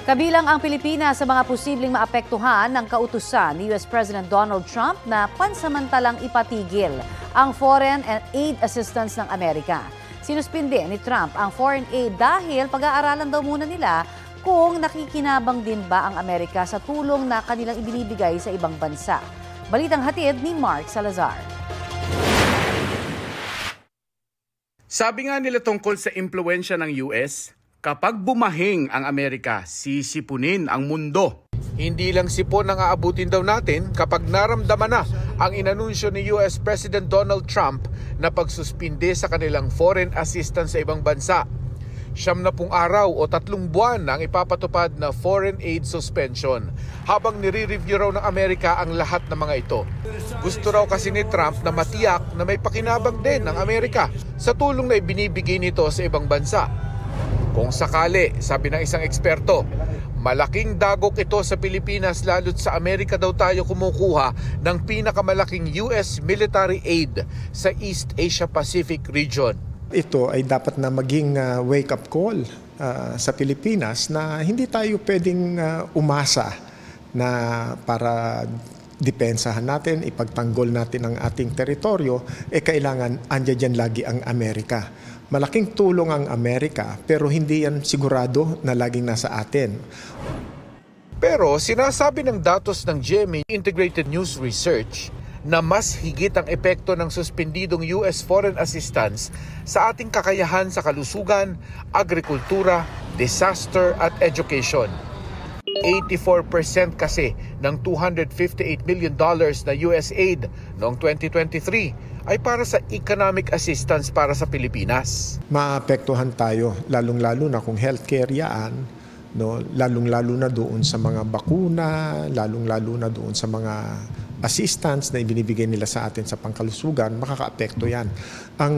Kabilang ang Pilipinas sa mga posibleng maapektuhan ng kautusan ni US President Donald Trump na pansamantalang ipatigil ang foreign and aid assistance ng Amerika. Sinuspinde ni Trump ang foreign aid dahil pag-aaralan daw muna nila kung nakikinabang din ba ang Amerika sa tulong na kanilang ibinibigay sa ibang bansa. Balitang hatid ni Mark Salazar. Sabi nga nila tungkol sa impluwensya ng US, kapag bumahing ang Amerika, sisipunin ang mundo. Hindi lang sipon ang aabutin daw natin kapag naramdaman na ang inanunsyo ni US President Donald Trump na pagsuspinde sa kanilang foreign assistance sa ibang bansa. 70 araw o 3 buwan na ang ipapatupad na foreign aid suspension habang nire-review raw ng Amerika ang lahat ng mga ito. Gusto raw kasi ni Trump na matiyak na may pakinabang din ng Amerika sa tulong na ibinibigay nito sa ibang bansa. Kung sakali, sabi ng isang eksperto, malaking dagok ito sa Pilipinas lalo't sa Amerika daw tayo kumukuha ng pinakamalaking US military aid sa East Asia Pacific region. Ito ay dapat na maging wake-up call sa Pilipinas na hindi tayo pwedeng umasa na para depensahan natin, ipagtanggol natin ang ating teritoryo, kailangan andyan lagi ang Amerika. Malaking tulong ang Amerika pero hindi yan sigurado na laging nasa atin. Pero sinasabi ng datos ng GMA Integrated News Research na mas higit ang epekto ng suspendidong US foreign assistance sa ating kakayahan sa kalusugan, agrikultura, disaster at education. 84% kasi ng $258 million na US aid noong 2023 ay para sa economic assistance para sa Pilipinas. Maapektuhan tayo, lalong-lalo na kung healthcare yan, no? Lalong-lalo na doon sa mga bakuna, lalong-lalo na doon sa mga assistance na ibinibigay nila sa atin sa pangkalusugan, makakaapekto yan. Ang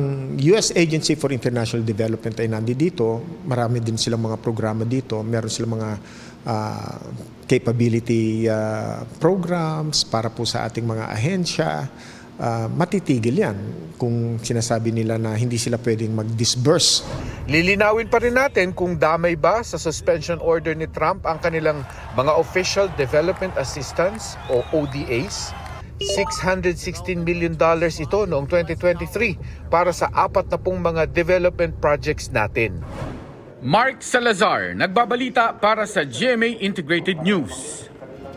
US Agency for International Development ay nandito, marami din silang mga programa dito, meron silang mga capability programs para po sa ating mga ahensya. Matitigil yan kung sinasabi nila na hindi sila pwedeng mag-disburse. Lilinawin pa rin natin kung damay ba sa suspension order ni Trump ang kanilang mga Official Development Assistance o ODAs. $616 million ito noong 2023 para sa 40 mga development projects natin. Mark Salazar, nagbabalita para sa GMA Integrated News.